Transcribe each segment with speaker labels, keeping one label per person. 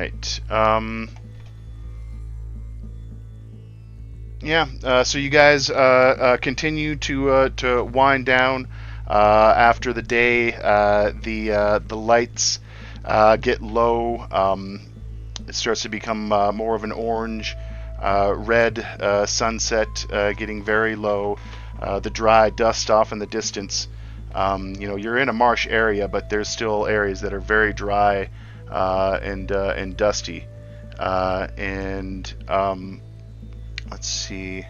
Speaker 1: right. So you guys continue to wind down after the day. The lights get low. It starts to become more of an orange, red sunset, getting very low. The dry dust off in the distance. You're in a marsh area, but there's still areas that are very dry and dusty. Let's see.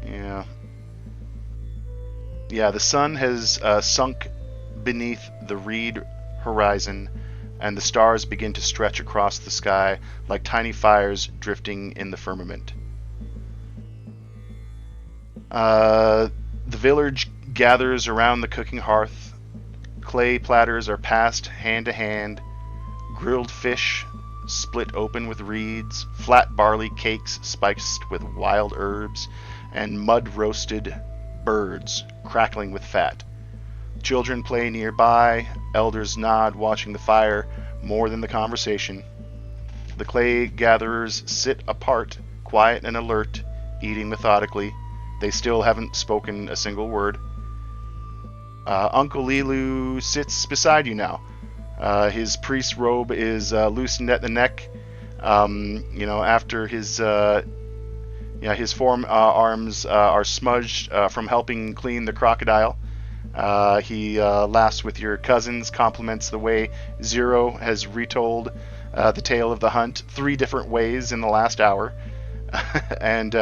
Speaker 1: Yeah. Yeah, the sun has sunk beneath the reed horizon, and the stars begin to stretch across the sky like tiny fires drifting in the firmament. The village gathers around the cooking hearth. Clay platters are passed hand to hand. Grilled fish split open with reeds, flat barley cakes spiced with wild herbs, and mud-roasted birds crackling with fat. Children play nearby, elders nod watching the fire more than the conversation. The clay gatherers sit apart, quiet and alert, eating methodically. They still haven't spoken a single word. Uncle Lilu sits beside you now. His priest robe is loosened at the neck. After his forearms are smudged from helping clean the crocodile. He laughs with your cousins, compliments the way Zero has retold the tale of the hunt 3 different ways in the last hour. And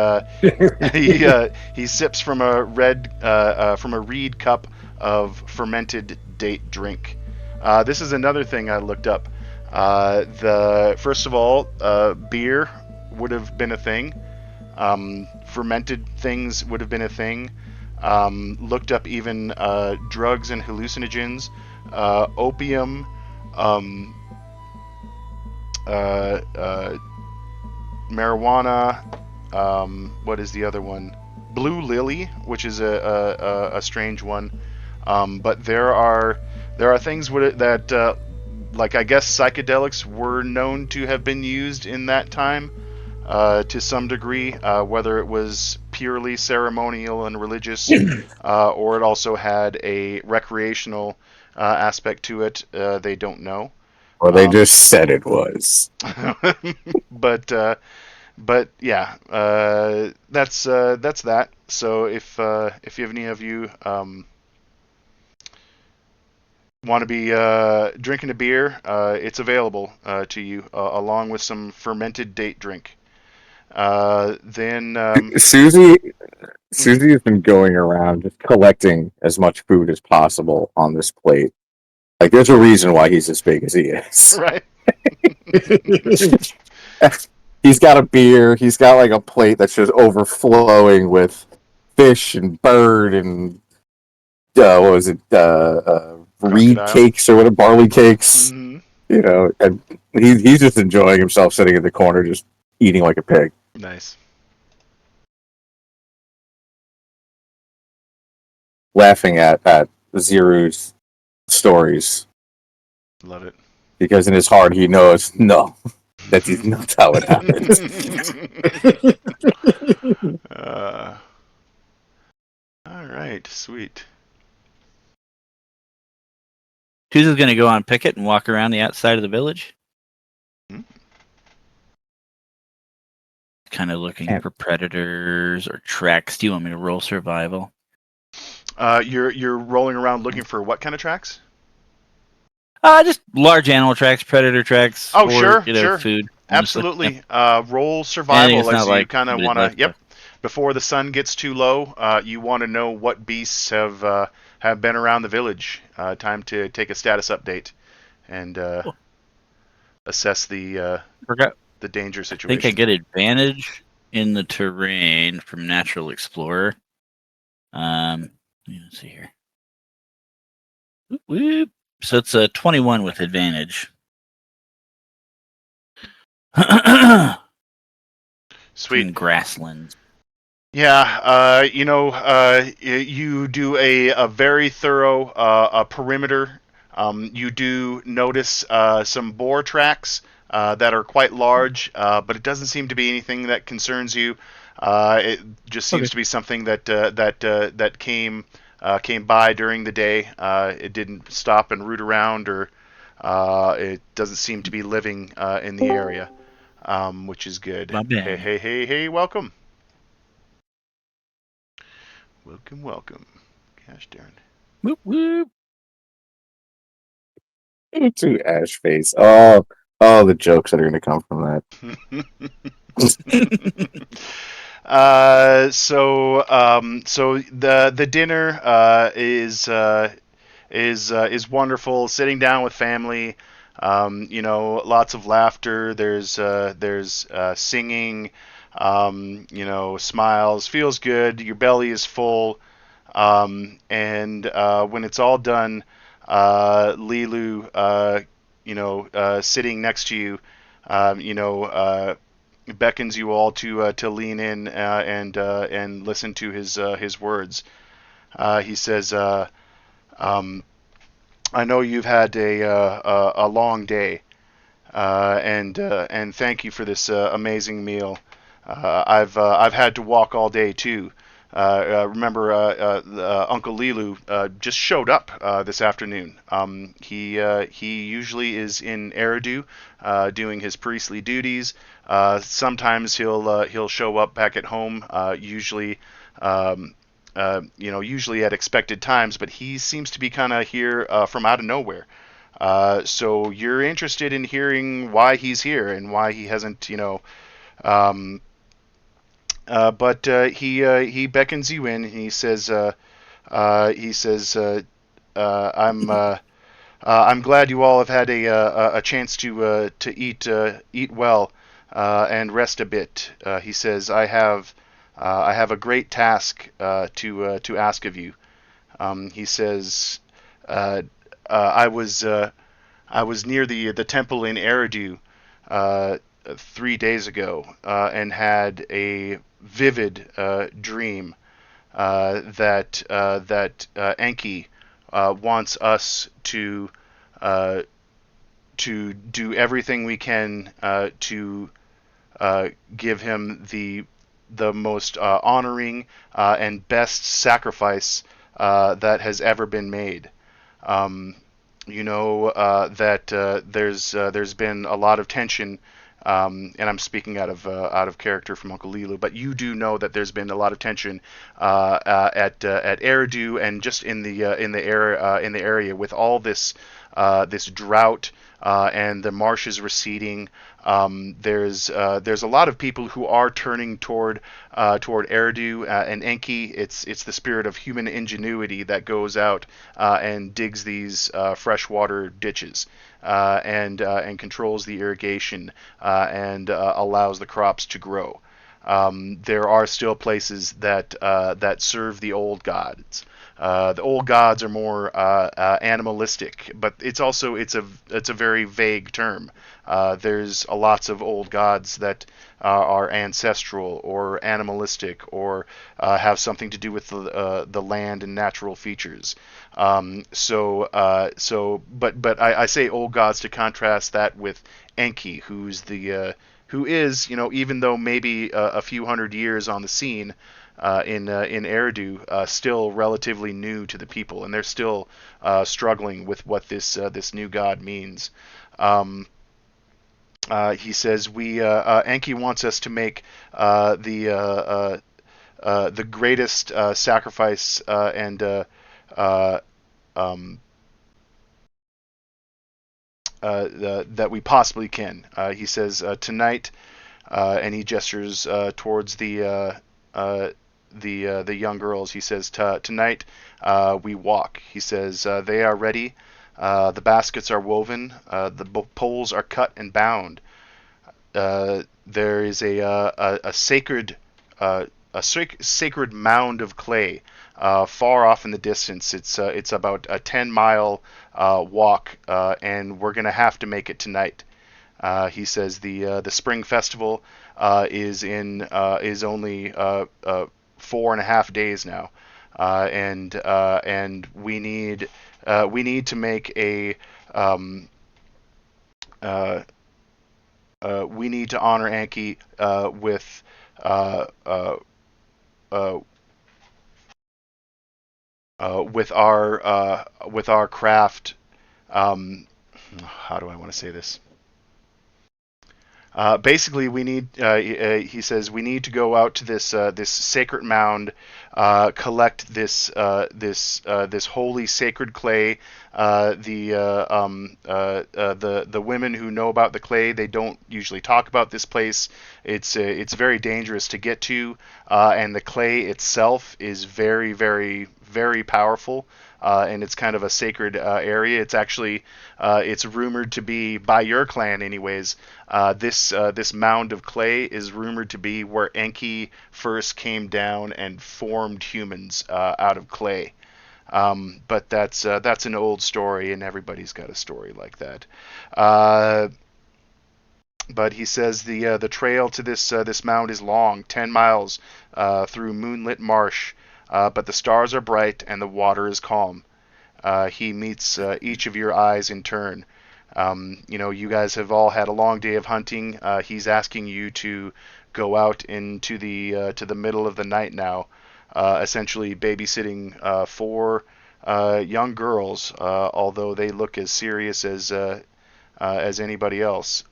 Speaker 1: he sips from a reed cup of fermented date drink. This is another thing I looked up. First of all, beer would have been a thing. Fermented things would have been a thing. Looked up even drugs and hallucinogens, opium, marijuana. What is the other one? Blue lily, which is a strange one. But there are things that like I guess psychedelics were known to have been used in that time to some degree, whether it was purely ceremonial and religious, or it also had a recreational aspect to it. They don't know.
Speaker 2: Well, they just said it was.
Speaker 1: But yeah, that's that. So if any of you want to be drinking a beer, it's available to you along with some fermented date drink. Then
Speaker 2: Susie has been going around just collecting as much food as possible on this plate. Like, there's a reason why he's as big as he is.
Speaker 1: right.
Speaker 2: He's got a beer. He's got like a plate that's just overflowing with fish and bird and what was it? Reed
Speaker 1: Crocodile.
Speaker 2: cakes or whatever, barley cakes.
Speaker 1: Mm-hmm.
Speaker 2: And he's just enjoying himself, sitting in the corner, just eating like a pig.
Speaker 1: Nice.
Speaker 2: Laughing at Ziru's stories.
Speaker 1: Love it.
Speaker 2: Because in his heart he knows, no, that is not how it happens.
Speaker 1: All right, sweet.
Speaker 3: Who's going to go on picket and walk around the outside of the village? Kind of looking for predators or tracks. Do you want me to roll survival?
Speaker 1: You're rolling around looking for what kind of tracks?
Speaker 3: Just large animal tracks, predator tracks.
Speaker 1: Oh,
Speaker 3: or,
Speaker 1: sure.
Speaker 3: Food.
Speaker 1: Absolutely.
Speaker 3: Yep.
Speaker 1: Roll survival as you kind of want to.
Speaker 3: Yep.
Speaker 1: Before the sun gets too low, you want to know what beasts have been around the village. Time to take a status update and assess the danger situation.
Speaker 3: I think I get advantage in the terrain from Natural Explorer. Let's see here. Whoop. So it's a 21 with advantage.
Speaker 1: Sweet.
Speaker 3: Grasslands.
Speaker 1: Yeah, you do a very thorough perimeter You do notice some boar tracks that are quite large, but it doesn't seem to be anything that concerns you. It just seems
Speaker 2: Okay.
Speaker 1: to be something that came by during the day. It didn't stop and root around, or it doesn't seem to be living in the area, which is good.
Speaker 3: My
Speaker 1: Hey,
Speaker 3: bad.
Speaker 1: hey, hey, hey! Welcome, welcome, welcome. Gosh darn.
Speaker 3: Whoop, whoop.
Speaker 2: To Ash face. Oh, the jokes that are going to come from that.
Speaker 1: So the dinner is wonderful. Sitting down with family, lots of laughter. There's singing, smiles. Feels good. Your belly is full. And when it's all done, Lilu, sitting next to you, um, you know, uh, beckons you all to lean in and listen to his words. He says, um, "I know you've had a long day, and thank you for this amazing meal. I've had to walk all day too. Remember, Uncle Lilu just showed up this afternoon. He usually is in Eridu, doing his priestly duties. Sometimes he'll show up back at home. Um, usually at expected times, but he seems to be kind of here from out of nowhere. So you're interested in hearing why he's here and why he hasn't, um, but he beckons you in. And he says, I'm glad you all have had a chance to eat well and rest a bit. He says, I have a great task to ask of you. He says, uh, I was near the temple in Eridu 3 days ago and had a vivid dream that Enki wants us uh, to do everything we can to give him the most honoring and best sacrifice that has ever been made. Um, that there's been a lot of tension, and I'm speaking out of character from Uncle Lilu, but you do know that there's been a lot of tension at Eridu and just in the area with all this drought and the marshes receding. There's a lot of people who are turning toward Eridu and Enki. It's the spirit of human ingenuity that goes out and digs these freshwater ditches and controls the irrigation and allows the crops to grow. There are still places that serve the old gods. The old gods are more animalistic, but it's a very vague term. There's lots of old gods that are ancestral or animalistic or have something to do with the land and natural features. But I say old gods to contrast that with Enki, who is, even though maybe a few hundred years on the scene in Eridu, still relatively new to the people, and they're still struggling with what this new god means. He says we Enki wants us to make the greatest sacrifice uh, um, that we possibly can. He says tonight, and he gestures towards the young girls. He says tonight we walk. He says they are ready. The baskets are woven. The poles are cut and bound. There is a sacred sacred mound of clay far off in the distance. It's about a 10-mile walk, and we're gonna have to make it tonight. He says the spring festival is only 4.5 days now, and we need to make a we need to honor Enki with uh, uh, uh, with our craft. How do I want to say this? Basically, we need. He says we need to go out to this sacred mound, collect this holy sacred clay. The women who know about the clay, they don't usually talk about this place. It's very dangerous to get to, and the clay itself is very very powerful. And it's kind of a sacred area. It's actually it's rumored to be, by your clan anyways, this mound of clay is rumored to be where Enki first came down and formed humans out of clay. But that's an old story, and everybody's got a story like that. But he says the trail to this mound is long, 10 miles through moonlit marsh, but the stars are bright and the water is calm. He meets each of your eyes in turn. You guys have all had a long day of hunting. He's asking you to go out into the to the middle of the night now, essentially babysitting four young girls, although they look as serious as anybody else,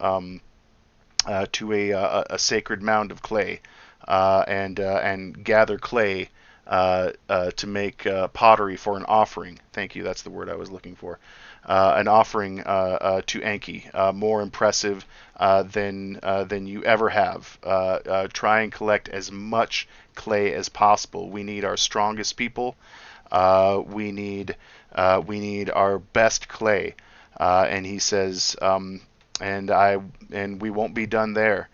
Speaker 1: to a sacred mound of clay, and gather clay to make pottery for an offering. Thank you, that's the word I was looking for. An offering to Enki, more impressive than you ever have. Try and collect as much clay as possible. We need our strongest people. We need our best clay. And he says, and we won't be done there.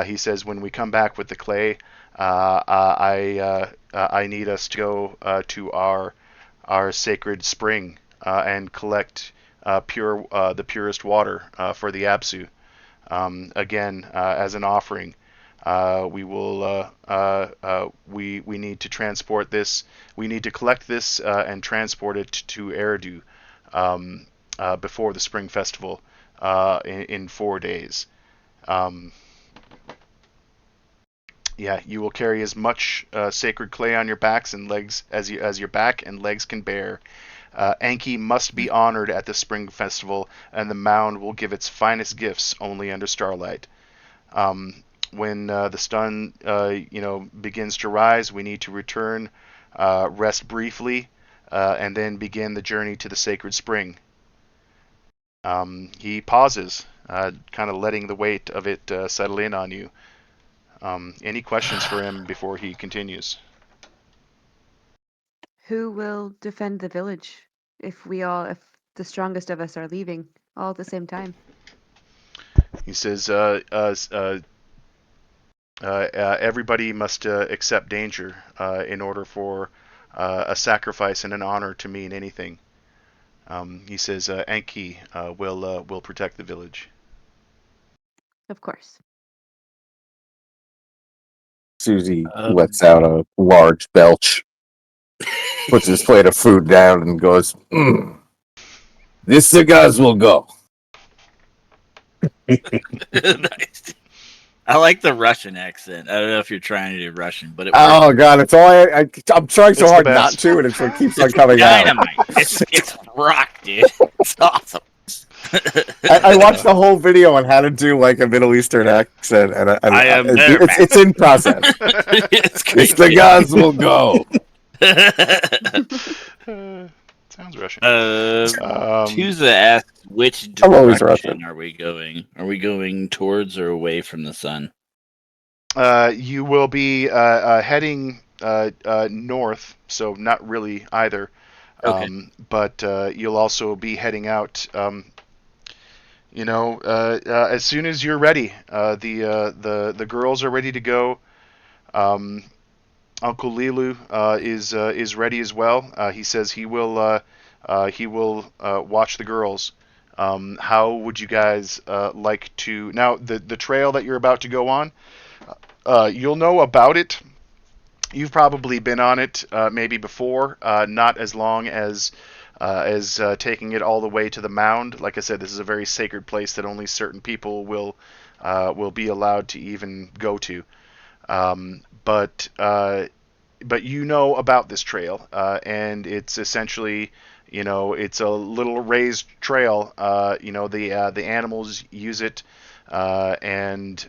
Speaker 1: He says, when we come back with the clay, I need us to go to our sacred spring and collect the purest water for the Apsu. Again, as an offering. We need to transport this. We need to collect this and transport it to Eridu before the spring festival in 4 days. Yeah, you will carry as much sacred clay on your backs and legs as your back and legs can bear. Enki must be honored at the spring festival, and the mound will give its finest gifts only under starlight. When the sun, begins to rise, we need to return, rest briefly, and then begin the journey to the sacred spring. He pauses, kind of letting the weight of it settle in on you. Any questions for him before he continues?
Speaker 4: Who will defend the village if the strongest of us are leaving all at the same time?
Speaker 1: He says, everybody must accept danger in order for a sacrifice and an honor to mean anything. He says, Enki will protect the village.
Speaker 4: Of course.
Speaker 2: Susie lets out a large belch, puts his plate of food down, and goes, "This cigars will go."
Speaker 3: Nice. I like the Russian accent. I don't know if you're trying to do Russian, but
Speaker 2: Oh god, it's all I'm trying so
Speaker 1: It's
Speaker 2: hard
Speaker 1: the
Speaker 2: not
Speaker 1: best.
Speaker 2: to, and it's what keeps on coming out.
Speaker 3: dynamite. It's rock, dude. It's awesome.
Speaker 2: I watched the whole video on how to do like a Middle Eastern accent, and
Speaker 3: I am
Speaker 2: it's in process.
Speaker 3: It's
Speaker 2: It's
Speaker 3: crazy.
Speaker 2: the gods will go.
Speaker 1: Sounds Russian.
Speaker 3: Tuza asks, which
Speaker 2: I'm always
Speaker 3: direction
Speaker 2: Russian.
Speaker 3: are we going? Are we going towards or away from the sun?
Speaker 1: You will be heading north, so not really either.
Speaker 3: Okay.
Speaker 1: But you'll also be heading out. As soon as you're ready. The girls are ready to go. Uncle Lilu is ready as well. He says he will watch the girls. How would you guys like to now? The trail that you're about to go on, you'll know about it. You've probably been on it maybe before, not as long as as taking it all the way to the mound. Like I said, this is a very sacred place that only certain people will be allowed to even go to. But you know about this trail, and it's essentially, it's a little raised trail. The animals use it, and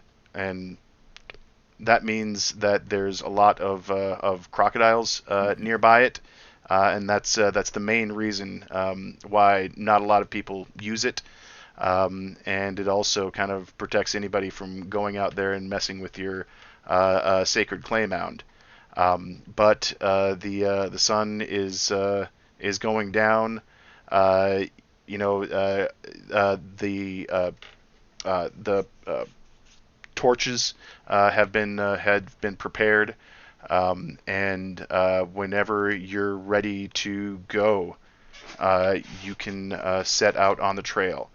Speaker 1: that means that there's a lot of crocodiles nearby it, and that's the main reason why not a lot of people use it. And it also kind of protects anybody from going out there and messing with your sacred clay mound. But the sun is going down. Uh, the torches had been prepared, and whenever you're ready to go, you can set out on the trail.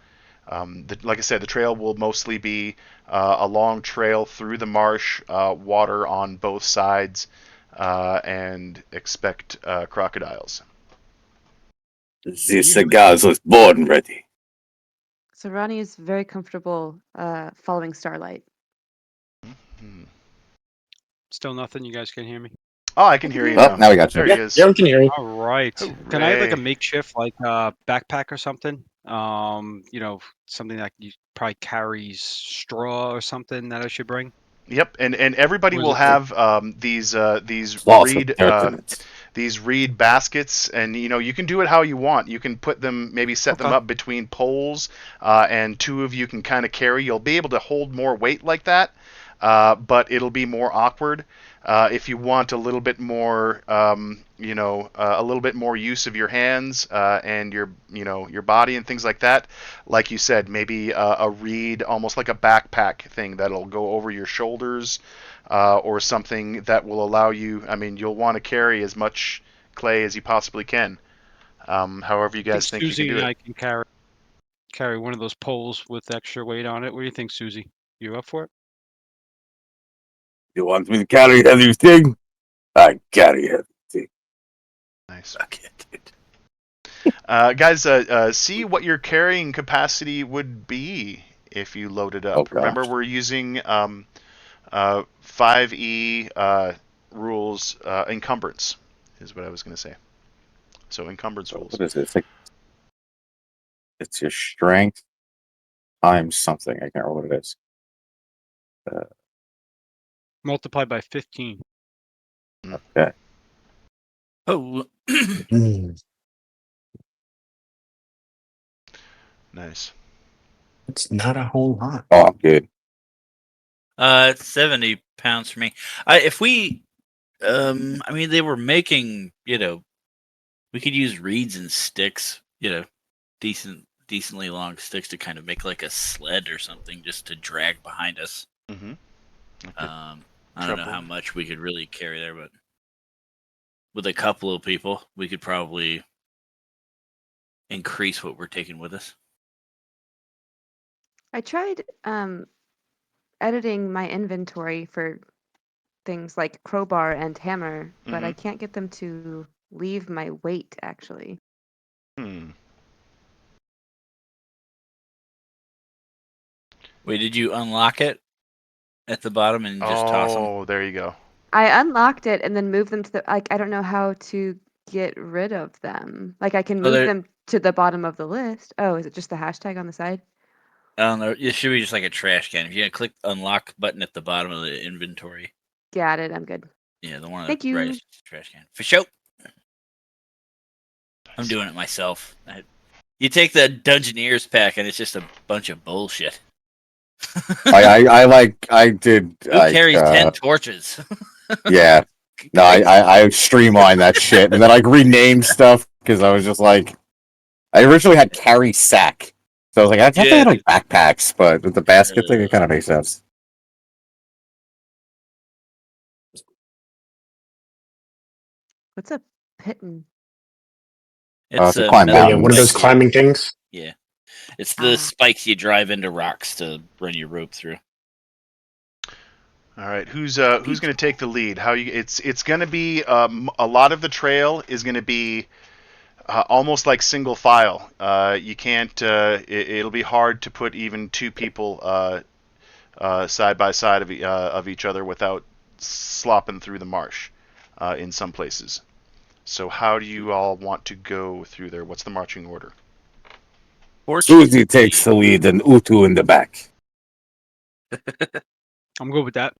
Speaker 1: Like I said, the trail will mostly be a long trail through the marsh, water on both sides, and expect crocodiles.
Speaker 2: The cigars was born ready.
Speaker 4: So Ronnie is very comfortable following Starlight.
Speaker 1: Hmm.
Speaker 5: Still nothing. You guys can hear me.
Speaker 1: Oh, I can hear you
Speaker 2: Oh,
Speaker 1: now.
Speaker 2: now we got you.
Speaker 1: There he is.
Speaker 6: Yeah, we can hear you.
Speaker 5: All right. Can I have like a
Speaker 1: Hooray.
Speaker 5: makeshift backpack or something? Something that you probably carries straw or something that I should bring.
Speaker 1: Yep, and everybody
Speaker 5: Or is
Speaker 1: will
Speaker 5: it
Speaker 1: have these
Speaker 2: Cloth
Speaker 1: reed
Speaker 2: of pertinence.
Speaker 1: these reed baskets, and you can do it how you want. You can put them, maybe set them
Speaker 5: Okay.
Speaker 1: up between poles, and two of you can kind of carry. You'll be able to hold more weight like that, but it'll be more awkward. If you want a little bit more, a little bit more use of your hands and your body and things like that, like you said, maybe a reed, almost like a backpack thing that'll go over your shoulders, or something that will allow you. I mean, you'll want to carry as much clay as you possibly can. However, you
Speaker 5: I think
Speaker 1: guys think you
Speaker 5: Susie
Speaker 1: can do
Speaker 5: and
Speaker 1: it.
Speaker 5: I can carry one of those poles with extra weight on it. What do you think, Susie? You up for it?
Speaker 2: You want me to carry everything? I carry everything.
Speaker 1: Nice.
Speaker 2: I can't do it.
Speaker 1: Guys, see what your carrying capacity would be if you load it up.
Speaker 2: Oh,
Speaker 1: Remember,
Speaker 2: gosh.
Speaker 1: we're using 5e rules. Encumbrance is what I was going to say. So encumbrance
Speaker 2: So
Speaker 1: rules.
Speaker 2: what is this? It's your strength times something. I can't remember what it is.
Speaker 5: Multiplied by 15.
Speaker 2: Okay.
Speaker 3: Oh,
Speaker 1: Nice.
Speaker 6: It's not a whole lot.
Speaker 2: Oh, I'm good.
Speaker 3: it's 70 pounds for me. If we, I mean, they were making, we could use reeds and sticks, decently long sticks to kind of make like a sled or something just to drag behind us.
Speaker 1: Mm-hmm.
Speaker 3: I don't know how much we could really carry there, but with a couple of people, we could probably increase what we're taking with us.
Speaker 4: I tried editing my inventory for things like crowbar and hammer, but I can't get them to leave my weight actually.
Speaker 3: Wait, did you unlock it at the bottom and just toss them?
Speaker 1: Oh, there you go.
Speaker 4: I unlocked it and then moved them to the I don't know how to get rid of them. Like I can
Speaker 3: Oh,
Speaker 4: move
Speaker 3: they're-
Speaker 4: them to the bottom of the list. Oh, is it just the hashtag on the side?
Speaker 3: I don't know. It should be just like a trash can. If you click unlock button at the bottom of the inventory.
Speaker 4: Got it. I'm good.
Speaker 3: Yeah, the one on
Speaker 4: Thank
Speaker 3: the right
Speaker 4: you.
Speaker 3: is just a trash can. For sure. I'm doing it myself. You take the Dungeoneers pack and it's just a bunch of bullshit.
Speaker 2: I did.
Speaker 3: Who carries 10 torches?
Speaker 2: Yeah. No, I streamlined that shit and then I renamed stuff because I was just like, I originally had carry sack, so I was like, I thought they had like backpacks, but with the basket thing, it kind of makes sense.
Speaker 4: What's a pitten?
Speaker 3: It's
Speaker 2: to climb
Speaker 6: Oh, yeah,
Speaker 2: mountains.
Speaker 6: one of those climbing things.
Speaker 3: Yeah. It's the spikes you drive into rocks to run your rope through.
Speaker 1: All right, who's going to take the lead? It's going to be a lot of the trail is going to be almost like single file. You can't. It'll be hard to put even two people side by side of each other without slopping through the marsh in some places. So how do you all want to go through there? What's the marching order?
Speaker 2: Susie takes the lead and Utu in the back.
Speaker 5: I'm good with that.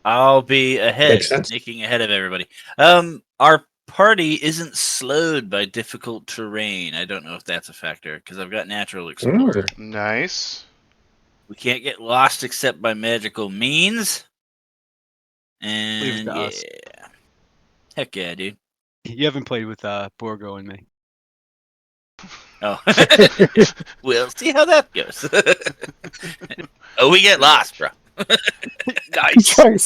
Speaker 3: I'll be ahead,
Speaker 6: Makes sense.
Speaker 3: sneaking ahead of everybody. Our party isn't slowed by difficult terrain. I don't know if that's a factor because I've got natural explorer.
Speaker 1: Nice.
Speaker 3: We can't get lost except by magical means.
Speaker 5: Leave it
Speaker 3: And
Speaker 5: to us.
Speaker 3: heck yeah, dude.
Speaker 5: You haven't played with Borgo and me.
Speaker 3: Oh, we'll see how that goes. Oh, we get lost, bro.
Speaker 2: He tries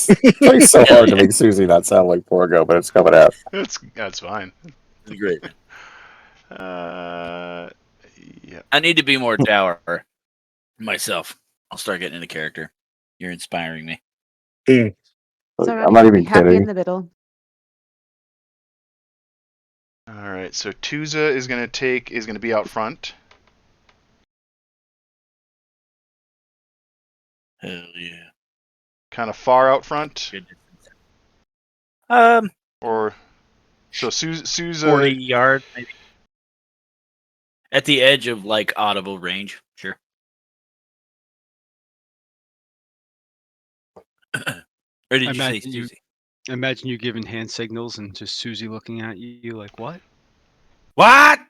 Speaker 2: so hard to make Susie not sound like Porgo, but it's coming out.
Speaker 1: That's fine.
Speaker 3: Great.
Speaker 1: Yeah.
Speaker 3: I need to be more dour myself. I'll start getting into character. You're inspiring me.
Speaker 4: It's
Speaker 2: I'm
Speaker 4: alright,
Speaker 2: not
Speaker 4: I'll be
Speaker 2: even
Speaker 4: happy in
Speaker 2: kidding.
Speaker 4: the middle.
Speaker 1: All right. So Tuza is going to be out front.
Speaker 3: Hell yeah.
Speaker 1: Kind of far out front,
Speaker 3: Good.
Speaker 1: or so Suza.
Speaker 3: 40 yards, maybe. At the edge of like audible range, sure. Or did you say
Speaker 5: Imagine you-
Speaker 3: Susie?
Speaker 5: Imagine you giving hand signals and just Susie looking at you like, what?
Speaker 3: What?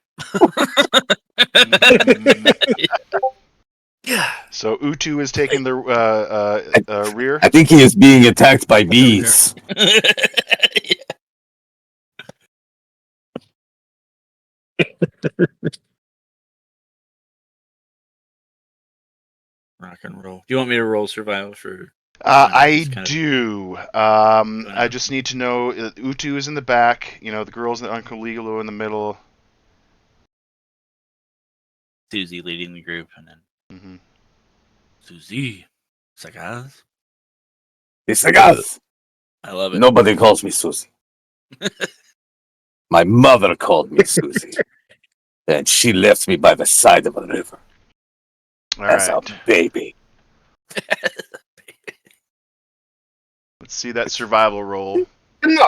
Speaker 1: So Utu is taking the rear.
Speaker 2: I think he is being attacked by bees.
Speaker 3: Rock and roll. Do you want me to roll survival for?
Speaker 1: I
Speaker 3: Just kind of-
Speaker 1: do. I just need to know Utu is in the back. You know, the girls and Uncle Lilu in the middle.
Speaker 3: Susie leading the group, and then
Speaker 1: hmm
Speaker 3: Susie. Sagaz.
Speaker 2: It's like us.
Speaker 3: I love it.
Speaker 2: Nobody calls me Susie. My mother called me Susie. And she left me by the side of a river
Speaker 1: All
Speaker 2: as
Speaker 1: right.
Speaker 2: a baby.
Speaker 1: Let's see that survival roll.
Speaker 3: You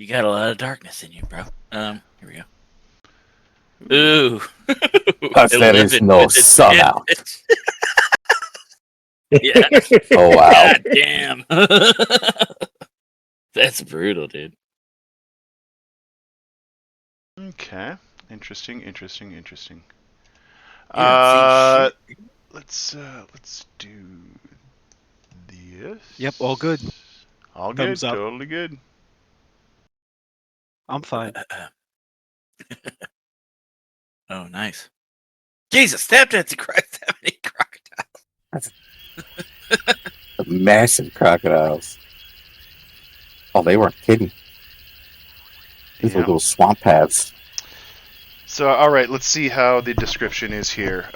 Speaker 3: got a lot of darkness in you, bro. Here we go. Ooh.
Speaker 2: Because there is
Speaker 3: 11
Speaker 2: no
Speaker 3: with
Speaker 2: sun
Speaker 3: advantage.
Speaker 2: out.
Speaker 3: Yeah.
Speaker 2: Oh, wow.
Speaker 3: God damn. That's brutal, dude.
Speaker 1: Okay. Interesting.
Speaker 3: You don't see shit.
Speaker 1: Let's do this.
Speaker 5: Yep, all good.
Speaker 1: All good.
Speaker 5: Thumbs up.
Speaker 1: Totally good.
Speaker 5: I'm fine.
Speaker 3: Oh, nice. Jesus, tap dancing Christ, how many crocodiles?
Speaker 2: Massive crocodiles. Oh, they weren't kidding. These were
Speaker 1: Yeah.
Speaker 2: little swamp paths.
Speaker 1: So, all right, let's see how the description is here.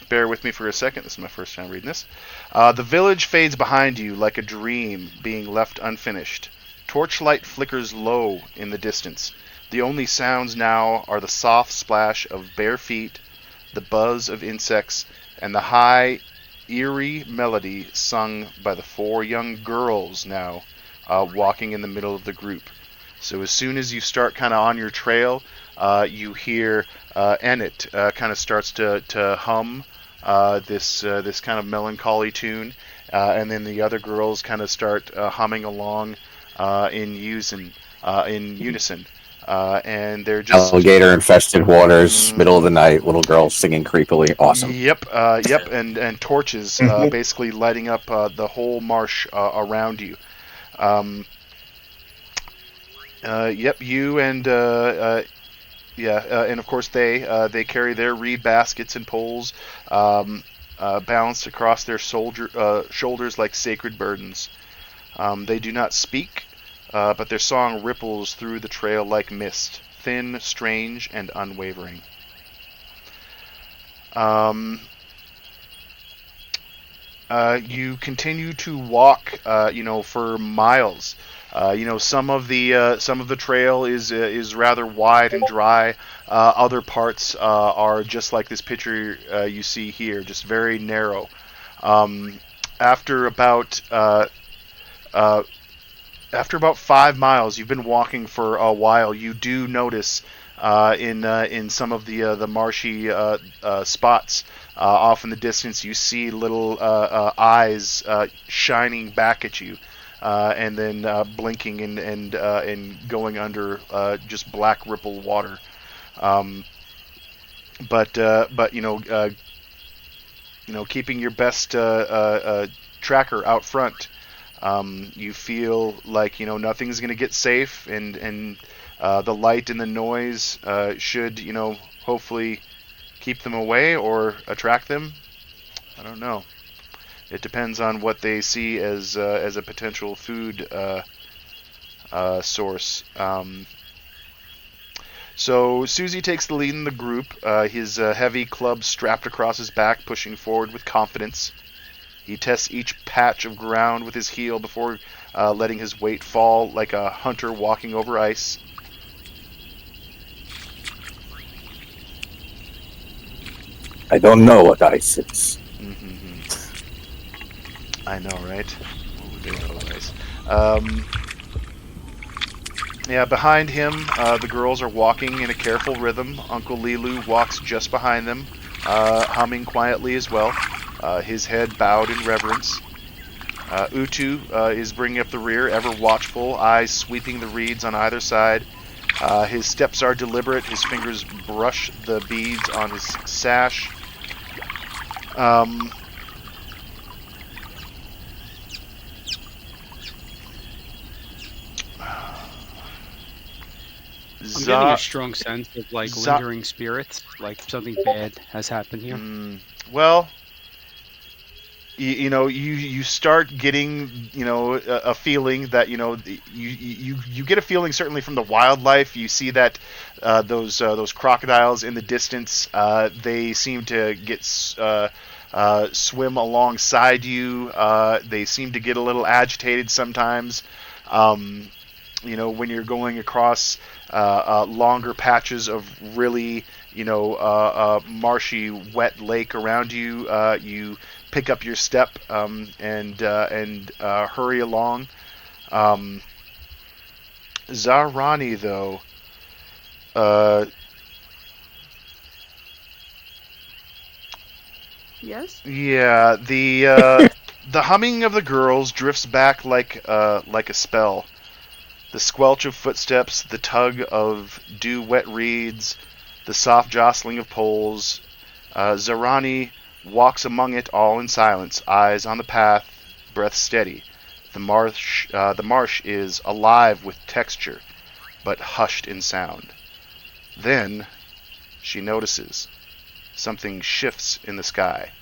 Speaker 1: Bear with me for a second. This is my first time reading this. The village fades behind you like a dream being left unfinished. Torchlight flickers low in the distance. The only sounds now are the soft splash of bare feet, the buzz of insects, and the high, eerie melody sung by the four young girls now walking in the middle of the group. So as soon as you start kind of on your trail, you hear Ennet kind of starts to hum this kind of melancholy tune, and then the other girls kind of start humming along in unison, and they're just
Speaker 2: Alligator infested waters, middle of the night, little girls singing creepily. Awesome.
Speaker 1: Yep, and torches basically lighting up the whole marsh around you. Yep, you and and of course they carry their reed baskets and poles balanced across their shoulders like sacred burdens. They do not speak, but their song ripples through the trail like mist, thin, strange, and unwavering. You continue to walk, for miles. Some of the trail is rather wide and dry. Other parts are just like this picture you see here, just very narrow. After about uh, after about 5 miles, you've been walking for a while. You do notice in some of the marshy spots off in the distance, you see little eyes shining back at you, and then blinking and going under just black ripple water. Um, but keeping your best tracker out front. You feel like nothing's going to get safe, and the light and the noise should hopefully keep them away or attract them. I don't know. It depends on what they see as a potential food source. So Susie takes the lead in the group. His heavy club strapped across his back, pushing forward with confidence. He tests each patch of ground with his heel before letting his weight fall like a hunter walking over ice.
Speaker 2: I don't know what ice is.
Speaker 1: Mm-hmm. I know, right? What would they know about ice? Yeah, behind him, the girls are walking in a careful rhythm. Uncle Lilu walks just behind them, humming quietly as well. His head bowed in reverence. Utu is bringing up the rear, ever watchful, eyes sweeping the reeds on either side. His steps are deliberate. His fingers brush the beads on his sash.
Speaker 5: I'm getting a strong sense of like lingering spirits, like something bad has happened here.
Speaker 1: Well, you start getting a feeling that you get a feeling certainly from the wildlife. You see that those crocodiles in the distance, they seem to get swim alongside you. They seem to get a little agitated sometimes. When you're going across longer patches of really marshy, wet lake around you, you pick up your step and hurry along. Zarani, though,
Speaker 4: Yes?
Speaker 1: yeah, the humming of the girls drifts back like a spell. The squelch of footsteps, the tug of dew-wet reeds, the soft jostling of poles. Zarani walks among it all in silence, eyes on the path, breath steady. The marsh is alive with texture, but hushed in sound. Then she notices something shifts in the sky.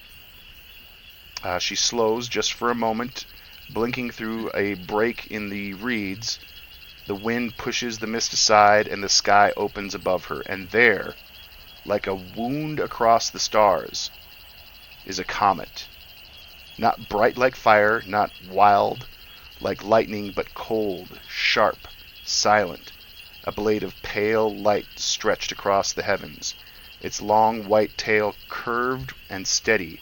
Speaker 1: She slows just for a moment, blinking through a break in the reeds. The wind pushes the mist aside, and the sky opens above her. And there, like a wound across the stars, is a comet. Not bright like fire, not wild like lightning, but cold, sharp, silent. A blade of pale light stretched across the heavens, its long white tail curved and steady,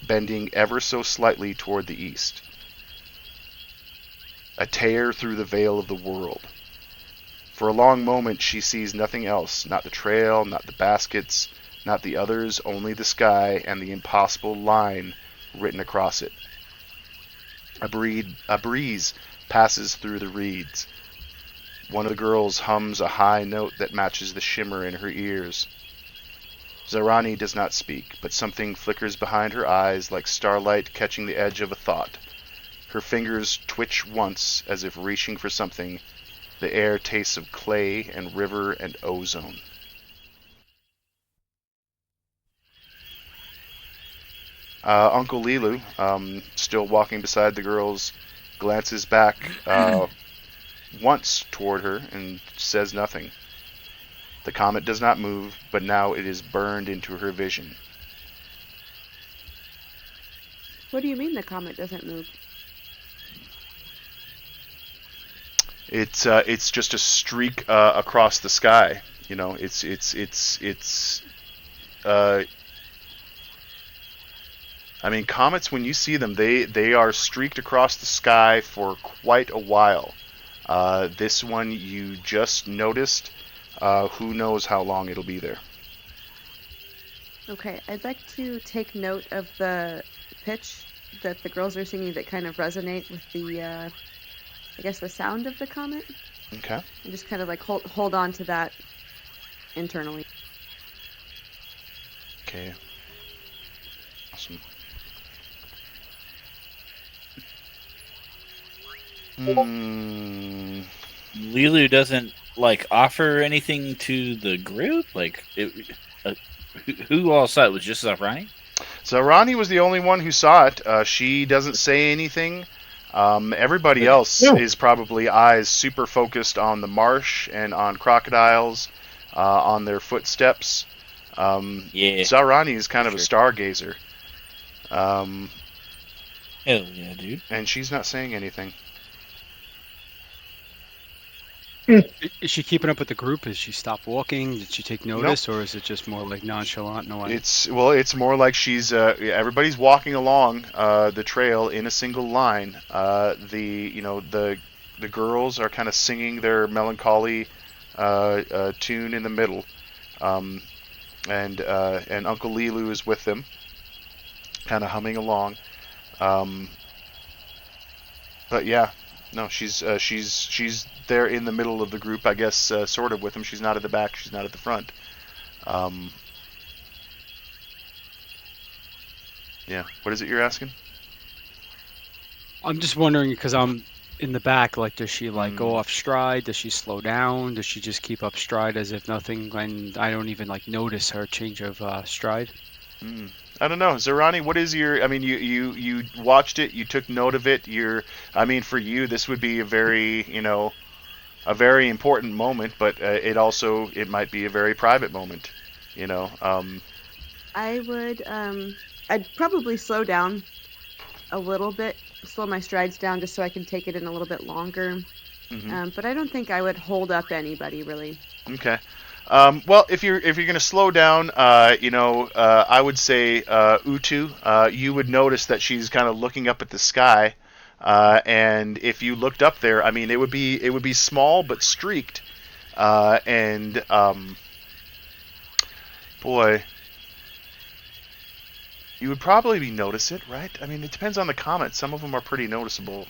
Speaker 1: bending ever so slightly toward the east. A tear through the veil of the world. For a long moment she sees nothing else, not the trail, not the baskets, not the others, only the sky and the impossible line written across it. A breeze passes through the reeds. One of the girls hums a high note that matches the shimmer in her ears. Zarani does not speak, but something flickers behind her eyes like starlight catching the edge of a thought. Her fingers twitch once as if reaching for something. The air tastes of clay and river and ozone. Uncle Lilu, still walking beside the girls, glances back once toward her and says nothing. The comet does not move, but now it is burned into her vision.
Speaker 4: What do you mean the comet doesn't move?
Speaker 1: It's just a streak across the sky. You know, it's. I mean, comets, when you see them, they are streaked across the sky for quite a while. This one you just noticed. Who knows how long it'll be there?
Speaker 4: Okay, I'd like to take note of the pitch that the girls are singing that kind of resonate with the, I guess, the sound of the comet,
Speaker 1: Okay.
Speaker 4: and just kind of like hold on to that internally.
Speaker 1: Okay. Awesome. Hmm.
Speaker 3: Lilu doesn't like offer anything to the group. Like, who all saw it? Was just Zafrani?
Speaker 1: So Ronnie was the only one who saw it. She doesn't say anything. Everybody
Speaker 3: Okay.
Speaker 1: else
Speaker 6: No.
Speaker 1: is probably eyes super focused on the marsh and on crocodiles, on their footsteps.
Speaker 3: Yeah.
Speaker 1: Zarani is kind of
Speaker 3: Sure.
Speaker 1: a stargazer. Um,
Speaker 3: Hell yeah, dude.
Speaker 1: and she's not saying anything.
Speaker 5: Is she keeping up with the group? Has she stopped walking? Did she take notice, or is it just more like nonchalant? No one.
Speaker 1: It's more like she's everybody's walking along the trail in a single line. The girls are kind of singing their melancholy tune in the middle, and Uncle Lilu is with them, kind of humming along. But yeah, no, she's there in the middle of the group, I guess, sort of with them. She's not at the back. She's not at the front. Yeah. What is it you're asking?
Speaker 5: I'm just wondering because I'm in the back. Like, does she like go
Speaker 1: Mm.
Speaker 5: off stride? Does she slow down? Does she just keep up stride as if nothing? And I don't even like notice her change of stride.
Speaker 1: I don't know, Zarani. What is your? I mean, you watched it. You took note of it. I mean, for you, this would be a very a very important moment, but it might be a very private moment. You know.
Speaker 4: I would, I'd probably slow down a little bit, slow my strides down just so I can take it in a little bit longer.
Speaker 1: Mhm.
Speaker 4: But I don't think I would hold up anybody really.
Speaker 1: Okay. Well, if you're going to slow down, I would say Utu. You would notice that she's kind of looking up at the sky, and if you looked up there, I mean, it would be small but streaked, and boy, you would probably notice it, right? I mean, it depends on the comet. Some of them are pretty noticeable,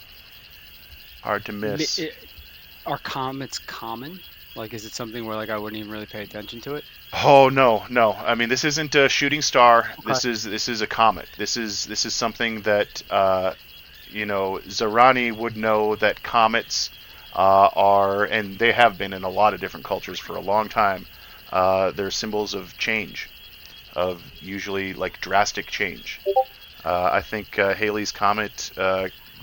Speaker 1: hard to miss.
Speaker 5: Are comets common? Like, is it something where like I wouldn't even really pay attention to it?
Speaker 1: Oh no, no. I mean, this isn't a shooting star.
Speaker 5: Okay.
Speaker 1: This is a comet. This is something that Zarani would know that comets are, and they have been in a lot of different cultures for a long time. They're symbols of change, of usually like drastic change. I think Halley's Comet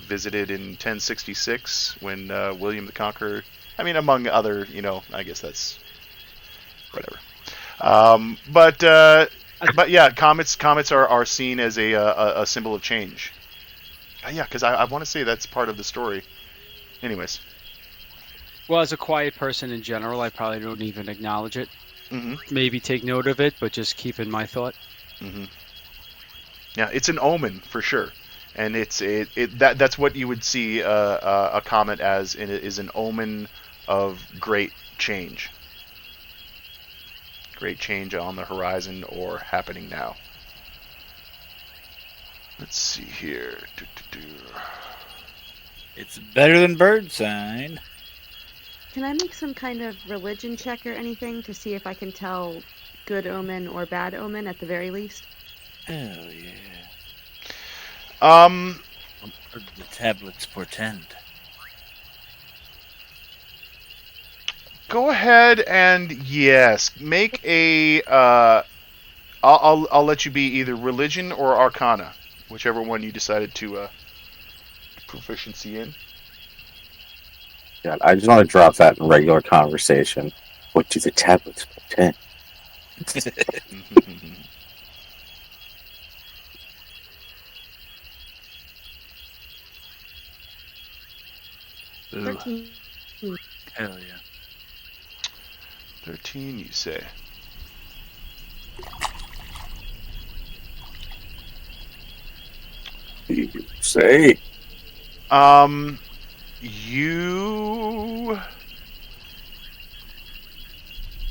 Speaker 1: visited in 1066 when William the Conqueror. I mean, among other, I guess that's whatever. But yeah, comets are seen as a symbol of change. Yeah, because I want to say that's part of the story. Anyways.
Speaker 5: Well, as a quiet person in general, I probably don't even acknowledge it.
Speaker 1: Mm-hmm.
Speaker 5: Maybe take note of it, but just keep in my thought.
Speaker 1: Mm-hmm. Yeah, it's an omen for sure, and that's what you would see a comet as. It is an omen of great change. Great change on the horizon or happening now. Let's see here.
Speaker 3: It's better than bird sign.
Speaker 4: Can I make some kind of religion check or anything to see if I can tell good omen or bad omen at the very least?
Speaker 3: Hell yeah.
Speaker 1: Um,
Speaker 3: What do the tablets portend?
Speaker 1: Go ahead and yes, make a. I'll let you be either religion or arcana, whichever one you decided to proficiency in.
Speaker 2: God, I just want to drop that in regular conversation. What do the tablets portend?
Speaker 1: Ooh.
Speaker 4: 13.
Speaker 3: Hell yeah.
Speaker 1: 13, you say?
Speaker 2: You say?
Speaker 1: You.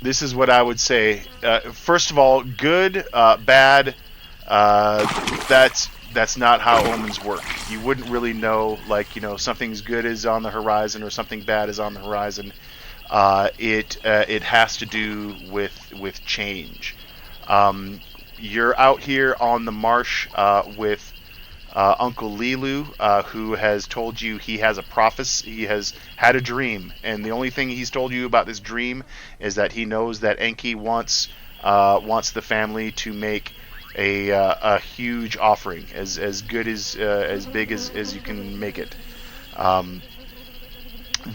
Speaker 1: This is what I would say. First of all, good, bad. That's not how omens work. You wouldn't really know, like, something's good is on the horizon or something bad is on the horizon. It has to do with change. You're out here on the marsh with Uncle Lilu, who has told you he has a prophecy. He has had a dream, and the only thing he's told you about this dream is that he knows that Enki wants the family to make a huge offering, as good as big as you can make it.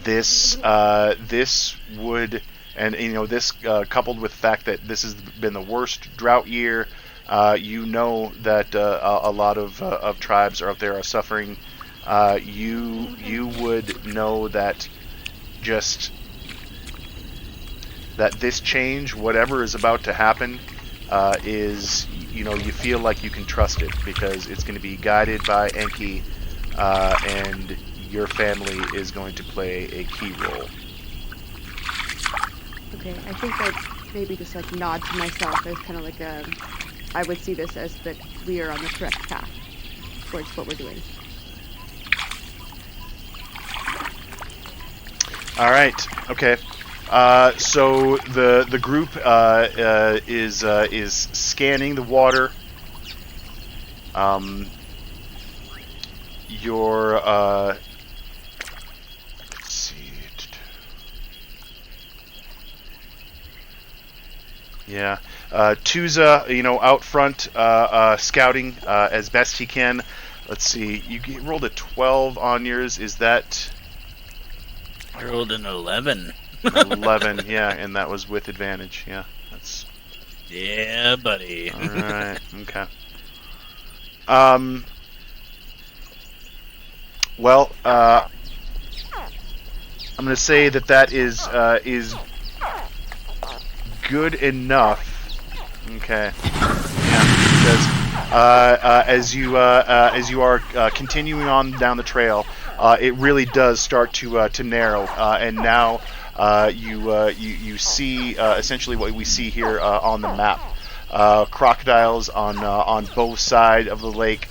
Speaker 1: This would, and this coupled with the fact that this has been the worst drought year. You know that a lot of tribes out there are suffering. You would know that just that this change, whatever is about to happen, is you feel like you can trust it because it's going to be guided by Enki, and your family is going to play a key role.
Speaker 4: Okay, I think I'd maybe just like nod to myself as kind of like I would see this as that we are on the correct path towards what we're doing.
Speaker 1: All right. Okay. So the group is scanning the water. Your let's see. Yeah. Tuza, out front, scouting as best he can. Let's see. You rolled a 12 on yours. Is that?
Speaker 3: I rolled an 11.
Speaker 1: 11, yeah, and that was with advantage. Yeah, that's.
Speaker 3: Yeah, buddy.
Speaker 1: All right. Okay. Well, I'm going to say that is good enough. Okay. Yeah, because as you are continuing on down the trail, it really does start to narrow, and now you see essentially what we see here on the map: crocodiles on both sides of the lake,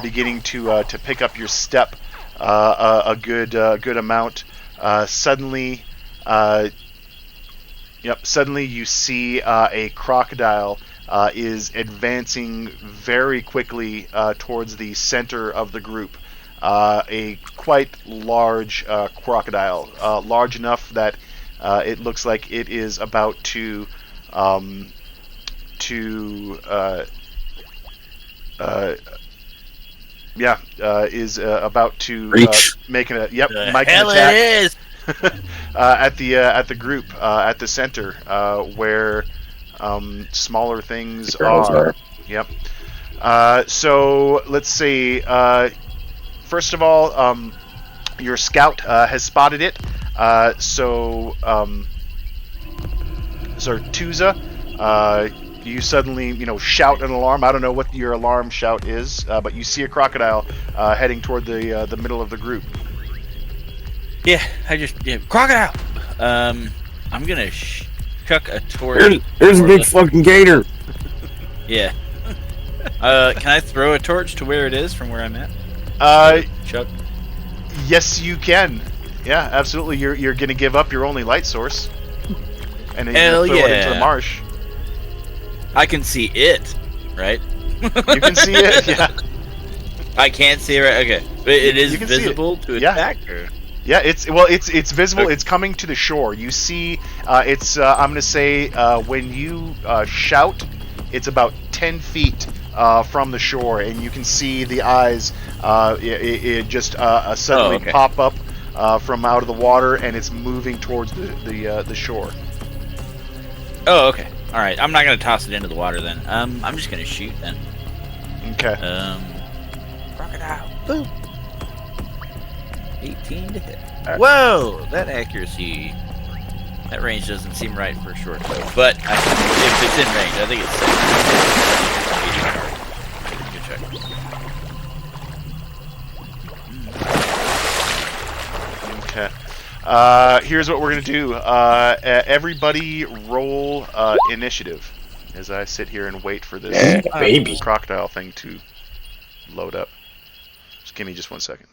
Speaker 1: beginning to pick up your step a good amount. Suddenly you see a crocodile is advancing very quickly towards the center of the group. A quite large crocodile, large enough that it looks like it is about to is about to make an
Speaker 3: The
Speaker 1: make an
Speaker 3: hell
Speaker 1: attack.
Speaker 3: it is!
Speaker 1: At the group at the center where smaller things are. Yep. So let's see. First of all, your scout has spotted it. So Tuza, you suddenly shout an alarm. I don't know what your alarm shout is, but you see a crocodile heading toward the middle of the group.
Speaker 3: Yeah, crocodile! I'm gonna chuck a torch.
Speaker 2: There's a big fucking gator.
Speaker 3: Yeah. Can I throw a torch to where it is from where I'm at? Chuck?
Speaker 1: Yes, you can. Yeah, absolutely. You're gonna give up your only light source, and then you're gonna throw it into the marsh.
Speaker 3: I can see it, right?
Speaker 1: You can see it. Yeah.
Speaker 3: I can't see it. Right? Okay, but it is
Speaker 1: You can see it.
Speaker 3: visible to attack. Or?
Speaker 1: Yeah, it's visible.
Speaker 3: Okay.
Speaker 1: It's coming to the shore. You see, it's I'm gonna say when you shout, it's about 10 feet from the shore, and you can see the eyes. It just suddenly pop up from out of the water, and it's moving towards the shore.
Speaker 3: Oh, okay. All right. I'm not gonna toss it into the water then. I'm just gonna shoot then.
Speaker 1: Okay.
Speaker 3: Crocodile. Boom. 18 to hit. Whoa! That accuracy. That range doesn't seem right for a short bow. But if it's in range, I think it's 7. Good check.
Speaker 1: Okay. Here's what we're going to do. Everybody roll initiative as I sit here and wait for this
Speaker 6: Baby.
Speaker 1: crocodile thing to load up. Just give me just 1 second.